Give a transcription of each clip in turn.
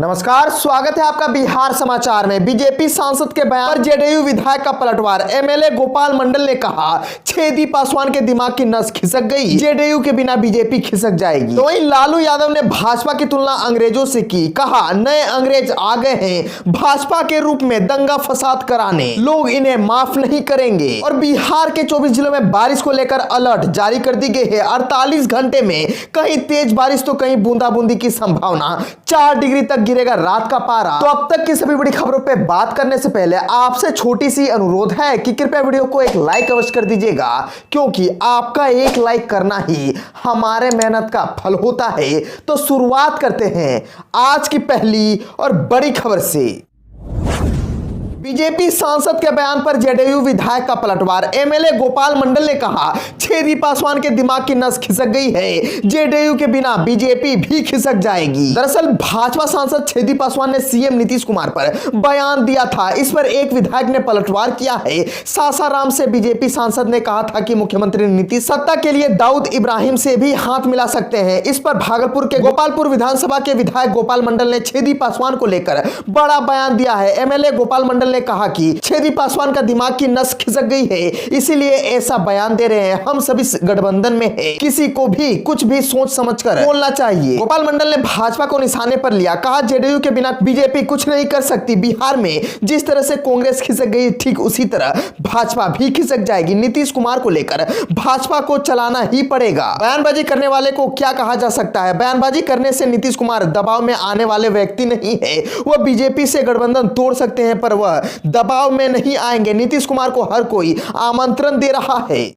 नमस्कार, स्वागत है आपका बिहार समाचार में। बीजेपी सांसद के बयान पर जेडीयू विधायक का पलटवार। एमएलए गोपाल मंडल ने कहा, छेदी पासवान के दिमाग की नस खिसक गई, जेडीयू के बिना बीजेपी खिसक जाएगी। तो वहीं लालू यादव ने भाजपा की तुलना अंग्रेजों से की। कहा, नए अंग्रेज आ गए हैं भाजपा के रूप में दंगा फसाद कराने, लोग इन्हें माफ नहीं करेंगे। और बिहार के 24 जिलों में बारिश को लेकर अलर्ट जारी कर दी गई है। 48 घंटे में कहीं तेज बारिश तो कहीं बूंदाबूंदी की संभावना। 4 डिग्री तक गिरेगा रात का पारा। तो अब तक की सभी बड़ी खबरों पे बात करने से पहले आपसे छोटी सी अनुरोध है कि कृपया वीडियो को एक लाइक अवश्य कर दीजिएगा, क्योंकि आपका एक लाइक करना ही हमारे मेहनत का फल होता है। तो शुरुआत करते हैं आज की पहली और बड़ी खबर से। बीजेपी सांसद के बयान पर जेडीयू विधायक का पलटवार। एमएलए गोपाल मंडल ने कहा, छेदी पासवान के दिमाग की नस खिसक गई है, जेडीयू के बिना बीजेपी भी खिसक जाएगी। दरअसल भाजपा सांसद छेदी पासवान ने सीएम नीतीश कुमार पर बयान दिया था। इस पर एक विधायक ने पलटवार किया है। सासाराम से बीजेपी सांसद ने कहा था कि मुख्यमंत्री नीतीश सत्ता के लिए दाऊद इब्राहिम से भी हाथ मिला सकते हैं। इस पर भागलपुर के गोपालपुर विधानसभा के विधायक गोपाल मंडल ने छेदी पासवान को लेकर बड़ा बयान दिया है। एमएलए गोपाल मंडल ने कहा कि छेदी पासवान का दिमाग की नस खिसक गई है, इसीलिए ऐसा बयान दे रहे हैं। हम सभी गठबंधन में हैं, किसी को भी कुछ भी सोच समझकर बोलना चाहिए। गोपाल मंडल ने भाजपा को निशाने पर लिया। कहा, जेडीयू के बिना बीजेपी कुछ नहीं कर सकती। बिहार में जिस तरह से कांग्रेस खिसक गई, ठीक उसी तरह भाजपा भी खिसक जाएगी। नीतीश कुमार को लेकर भाजपा को चलाना ही पड़ेगा। बयानबाजी करने वाले को क्या कहा जा सकता है? बयानबाजी करने से नीतीश कुमार दबाव में आने वाले व्यक्ति नहीं है। वह बीजेपी से गठबंधन तोड़ सकते हैं, पर वह दबाव में नहीं आएंगे। नीतीश कुमार को हर कोई आमंत्रण दे रहा है।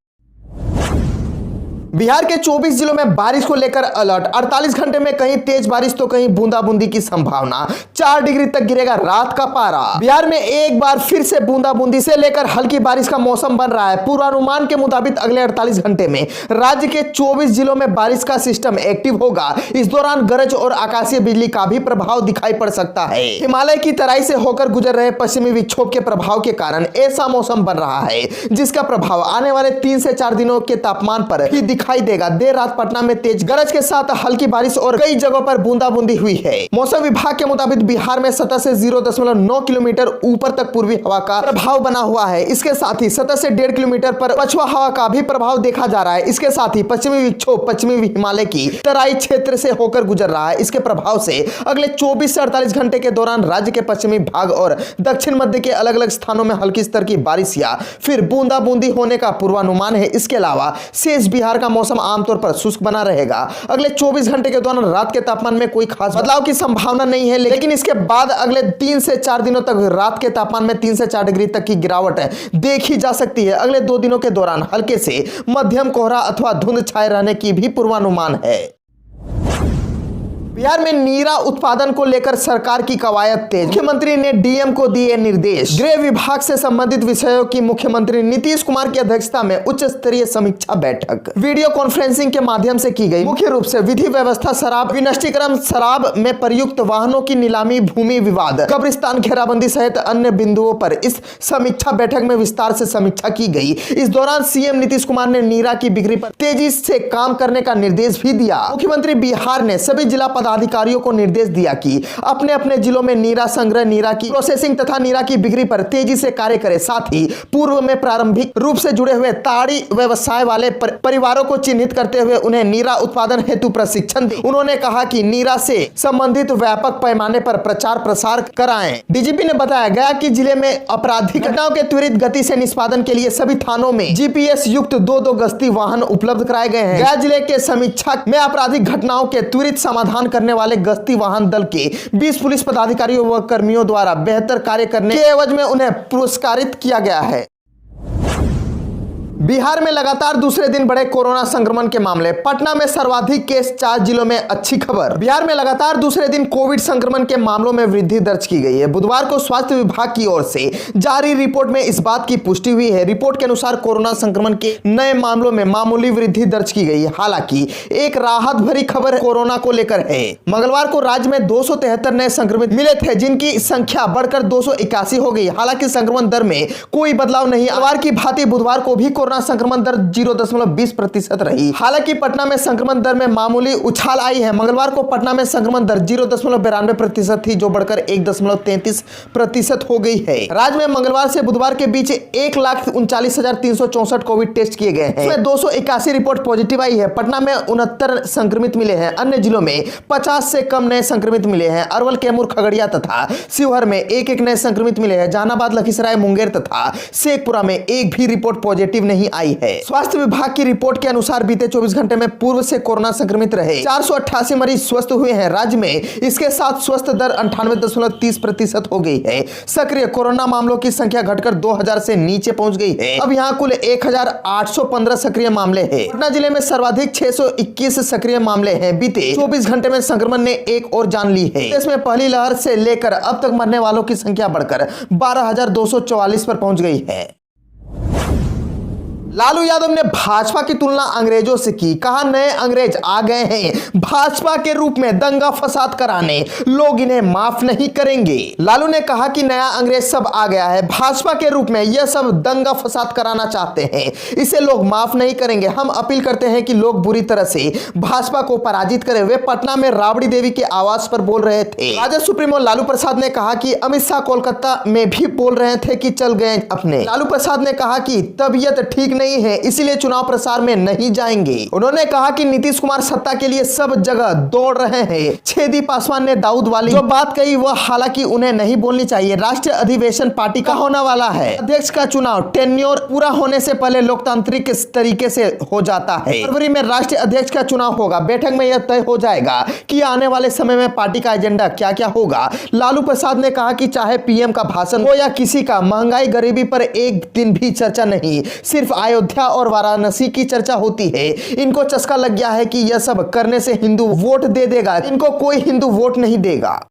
बिहार के 24 जिलों में बारिश को लेकर अलर्ट। 48 घंटे में कहीं तेज बारिश तो कहीं बूंदाबूंदी की संभावना। 4 डिग्री तक गिरेगा रात का पारा। बिहार में एक बार फिर से बूंदाबूंदी से लेकर हल्की बारिश का मौसम बन रहा है। पूर्वानुमान के मुताबिक अगले 48 घंटे में राज्य के 24 जिलों में बारिश का सिस्टम एक्टिव होगा। इस दौरान गरज और आकाशीय बिजली का भी प्रभाव दिखाई पड़ सकता है। हिमालय की तराई से होकर गुजर रहे पश्चिमी विक्षोभ के प्रभाव के कारण ऐसा मौसम बन रहा है, जिसका प्रभाव आने वाले 3 से 4 दिनों के तापमान पर ही दिखाई देगा। देर रात पटना में तेज गरज के साथ हल्की बारिश और कई जगहों पर बूंदाबूंदी हुई है। मौसम विभाग के मुताबिक बिहार में सतह से 0.9 किलोमीटर ऊपर तक पूर्वी हवा का प्रभाव बना हुआ है। इसके साथ ही सतह से 1.5 किलोमीटर पर पछुआ हवा का भी प्रभाव देखा जा रहा है। इसके साथ ही पश्चिमी विक्षोभ पश्चिमी हिमालय की तराई क्षेत्र से होकर गुजर रहा है। इसके प्रभाव से अगले 24 से 48 घंटे के दौरान राज्य के पश्चिमी भाग और दक्षिण मध्य के अलग अलग स्थानों में हल्की स्तर की बारिश या फिर बूंदाबूंदी होने का पूर्वानुमान है। इसके अलावा शेष बिहार का मौसम आमतौर पर शुष्क बना रहेगा। अगले 24 घंटे के दौरान रात के तापमान में कोई खास बदलाव की संभावना नहीं है, लेकिन इसके बाद अगले 3 से 4 दिनों तक रात के तापमान में 3 से 4 डिग्री तक की गिरावट देखी जा सकती है। अगले 2 दिनों के दौरान हल्के से मध्यम कोहरा अथवा धुंध छाए रहने की भी पूर्वानुमान है। बिहार में नीरा उत्पादन को लेकर सरकार की कवायद तेज। मुख्यमंत्री ने डीएम को दिए निर्देश। गृह विभाग से संबंधित विषयों की मुख्यमंत्री नीतीश कुमार की अध्यक्षता में उच्च स्तरीय समीक्षा बैठक वीडियो कॉन्फ्रेंसिंग के माध्यम से की गई। मुख्य रूप से विधि व्यवस्था, शराब विनष्टीकरण, शराब में प्रयुक्त वाहनों की नीलामी, भूमि विवाद, कब्रिस्तान घेराबंदी सहित अन्य बिंदुओं पर इस समीक्षा बैठक में विस्तार से समीक्षा की गई। इस दौरान सीएम नीतीश कुमार ने नीरा की बिक्री पर तेजी से काम करने का निर्देश भी दिया। मुख्यमंत्री बिहार ने सभी जिला पदाधिकारियों को निर्देश दिया कि अपने अपने जिलों में नीरा संग्रह, नीरा की प्रोसेसिंग तथा नीरा की बिक्री पर तेजी से कार्य करें। साथ ही पूर्व में प्रारंभिक रूप से जुड़े हुए ताड़ी व्यवसाय वाले परिवारों को चिन्हित करते हुए उन्हें नीरा उत्पादन हेतु प्रशिक्षण दें। उन्होंने कहा कि नीरा से संबंधित व्यापक पैमाने पर प्रचार प्रसार कराएं। डीजीपी ने बताया गया कि जिले में आपराधिक घटनाओं के त्वरित गति से निष्पादन के लिए सभी थानों में जीपीएस युक्त 2 गश्ती वाहन उपलब्ध कराए गए हैं। गया जिले के समीक्षा में आपराधिक घटनाओं के त्वरित समाधान करने वाले गश्ती वाहन दल के 20 पुलिस पदाधिकारियों व कर्मियों द्वारा बेहतर कार्य करने के एवज में उन्हें पुरस्कारित किया गया है। बिहार में लगातार दूसरे दिन बढ़े कोरोना संक्रमण के मामले। पटना में सर्वाधिक केस, 4 जिलों में अच्छी खबर। बिहार में लगातार दूसरे दिन कोविड संक्रमण के मामलों में वृद्धि दर्ज की गई है। बुधवार को स्वास्थ्य विभाग की ओर से जारी रिपोर्ट में इस बात की पुष्टि हुई है। रिपोर्ट के अनुसार कोरोना संक्रमण के नए मामलों में मामूली वृद्धि दर्ज की गई है। हालांकि एक राहत भरी खबर कोरोना को लेकर है। मंगलवार को राज्य में 273 नए संक्रमित मिले थे, जिनकी संख्या बढ़कर 281 हो गई। हालांकि संक्रमण दर में कोई बदलाव नहीं। बुधवार की भांति बुधवार को भी कोरोना संक्रमण दर 0.20% रही। हालांकि पटना में संक्रमण दर में मामूली उछाल आई है। मंगलवार को पटना में संक्रमण दर 0.92% थी, जो बढ़कर 1.33% हो गई है। राज्य में मंगलवार से बुधवार के बीच 1,39,364 कोविड टेस्ट किए गए हैं। इसमें 281 रिपोर्ट पॉजिटिव आई है। पटना में 69 संक्रमित मिले हैं। अन्य जिलों में 50 से कम नए संक्रमित मिले हैं। अरवल, कैमूर, खगड़िया तथा शिवहर में एक नए संक्रमित मिले हैं। जहानाबाद, लखीसराय, मुंगेर तथा शेखपुरा में एक भी रिपोर्ट पॉजिटिव नहीं आई है। स्वास्थ्य विभाग की रिपोर्ट के अनुसार बीते 24 घंटे में पूर्व से कोरोना संक्रमित रहे 488 मरीज स्वस्थ हुए हैं। राज्य में इसके साथ स्वस्थ दर 98.30% हो गई है। सक्रिय कोरोना मामलों की संख्या घटकर 2000 से नीचे पहुंच गई है। अब यहां कुल 1815 सक्रिय मामले हैं। पटना जिले में सर्वाधिक 621 सक्रिय मामले हैं। बीते 24 घंटे में संक्रमण ने एक और जान ली है। देश में पहली लहर से लेकर अब तक मरने वालों की संख्या बढ़कर 12,244 पर पहुंच गई है। लालू यादव ने भाजपा की तुलना अंग्रेजों से की। कहा, नए अंग्रेज आ गए हैं भाजपा के रूप में दंगा फसाद कराने, लोग इन्हें माफ नहीं करेंगे। लालू ने कहा कि नया अंग्रेज सब आ गया है भाजपा के रूप में, यह सब दंगा फसाद कराना चाहते हैं, इसे लोग माफ नहीं करेंगे। हम अपील करते हैं कि लोग बुरी तरह से भाजपा को पराजित करें। वे पटना में राबड़ी देवी के आवास पर बोल रहे थे। राजद सुप्रीमो लालू प्रसाद ने कहा कि अमित शाह कोलकाता में भी बोल रहे थे कि चल गए अपने। लालू प्रसाद ने कहा कि तबीयत ठीक नहीं है, इसलिए चुनाव प्रचार में नहीं जाएंगे। उन्होंने कहा कि नीतीश कुमार सत्ता के लिए सब जगह दौड़ रहे हैं। छेदी पासवान ने दाऊद वाली जो बात कही वह हालांकि उन्हें नहीं बोलनी चाहिए। राष्ट्रीय अधिवेशन पार्टी का होने वाला है। अध्यक्ष का चुनाव टेन्योर पूरा होने से पहले लोकतांत्रिक तरीके से हो जाता है। फरवरी में राष्ट्रीय अध्यक्ष का चुनाव होगा। बैठक में यह तय हो जाएगा कि आने वाले समय में पार्टी का एजेंडा क्या क्या होगा। लालू प्रसाद ने कहा कि चाहे पीएम का भाषण हो या किसी का, महंगाई गरीबी पर एक दिन भी चर्चा नहीं, सिर्फ अयोध्या और वाराणसी की चर्चा होती है। इनको चस्का लग गया है कि यह सब करने से हिंदू वोट दे देगा। इनको कोई हिंदू वोट नहीं देगा।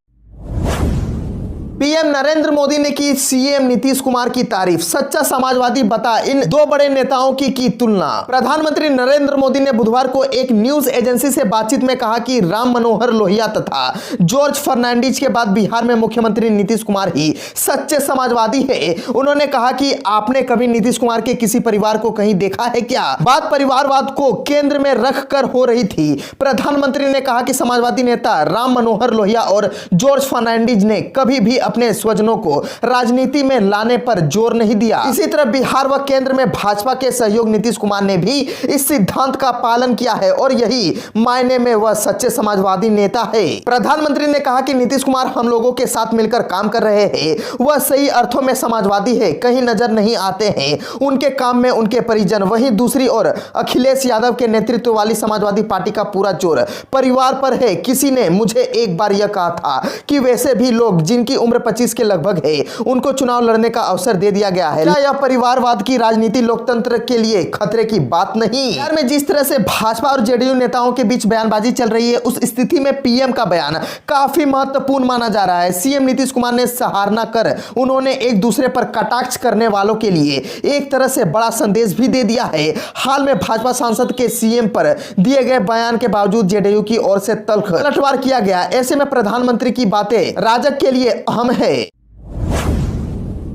पीएम नरेंद्र मोदी ने की सीएम नीतीश कुमार की तारीफ। सच्चा समाजवादी बता इन दो बड़े नेताओं की तुलना। प्रधानमंत्री नरेंद्र मोदी ने बुधवार को एक न्यूज एजेंसी से बातचीत में कहा कि राम मनोहर लोहिया तथा जॉर्ज फर्नांडिस के बाद बिहार में मुख्यमंत्री नीतीश कुमार ही सच्चे समाजवादी है। उन्होंने कहा कि आपने कभी नीतीश कुमार के किसी परिवार को कहीं देखा है क्या? बात परिवारवाद को केंद्र में रख कर हो रही थी। प्रधानमंत्री ने कहा कि समाजवादी नेता राम मनोहर लोहिया और जॉर्ज फर्नांडिस ने कभी भी अपने स्वजनों को राजनीति में लाने पर जोर नहीं दिया। इसी तरह बिहार व केंद्र में भाजपा के सहयोग नीतीश कुमार ने भी इस सिद्धांत का पालन किया है और यही मायने में वह सच्चे समाजवादी नेता है। प्रधानमंत्री ने कहा कि नीतीश कुमार हम लोगों के साथ मिलकर काम कर रहे हैं। वह सही अर्थों में समाजवादी है, कहीं नजर नहीं आते हैं उनके काम में उनके परिजन। वहीं दूसरी ओर अखिलेश यादव के नेतृत्व वाली समाजवादी पार्टी का पूरा जोर परिवार पर है। किसी ने मुझे एक बार यह कहा था कि वैसे भी लोग जिनकी उम्र 25 के लगभग है उनको चुनाव लड़ने का अवसर दे दिया गया है। क्या यह परिवारवाद की राजनीति लोकतंत्र के लिए खतरे की बात नहीं? बिहार में जिस तरह से भाजपा और जेडीयू नेताओं के बीच बयानबाजी चल रही है, उस स्थिति में पीएम का बयान काफी महत्वपूर्ण माना जा रहा है। सीएम नीतीश कुमार ने सराहना कर उन्होंने एक दूसरे पर कटाक्ष करने वालों के लिए एक तरह से बड़ा संदेश भी दे दिया है। हाल में भाजपा सांसद के सीएम पर दिए गए बयान के बावजूद जेडीयू की ओर से तल्ख पलटवार किया गया। ऐसे में प्रधानमंत्री की बातें राजग के लिए अहम है।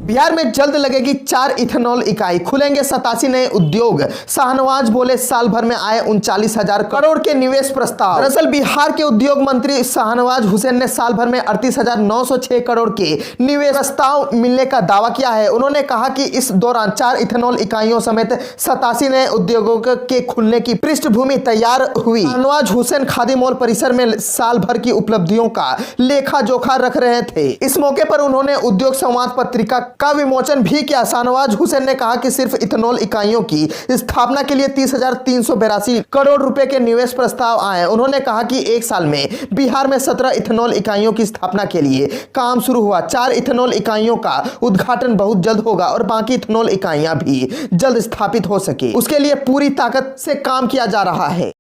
बिहार में जल्द लगेगी 4 इथेनॉल इकाई, खुलेंगे 87 नए उद्योग। शाहनवाज बोले साल भर में आए 39,000 करोड़ के निवेश प्रस्ताव। दरअसल बिहार के उद्योग मंत्री शाहनवाज हुसैन ने साल भर में 38,906 करोड़ के निवेश प्रस्ताव मिलने का दावा किया है। उन्होंने कहा कि इस दौरान 4 इथेनॉल इकाइयों समेत 87 नए उद्योगों के खुलने की पृष्ठभूमि तैयार हुई। शाहनवाज हुसैन खादी मॉल परिसर में साल भर की उपलब्धियों का लेखा जोखा रख रहे थे। इस मौके पर उन्होंने उद्योग संवाद पत्रिका का विमोचन भी किया। शाहनवाज हुसैन ने कहा कि सिर्फ इथेनॉल इकाइयों की स्थापना के लिए 30,382 करोड़ रुपए के निवेश प्रस्ताव आए। उन्होंने कहा कि एक साल में बिहार में 17 इथेनॉल इकाइयों की स्थापना के लिए काम शुरू हुआ। 4 इथेनॉल इकाइयों का उद्घाटन बहुत जल्द होगा और बाकी इथेनॉल इकाइयां भी जल्द स्थापित हो सके, उसके लिए पूरी ताकत से काम किया जा रहा है।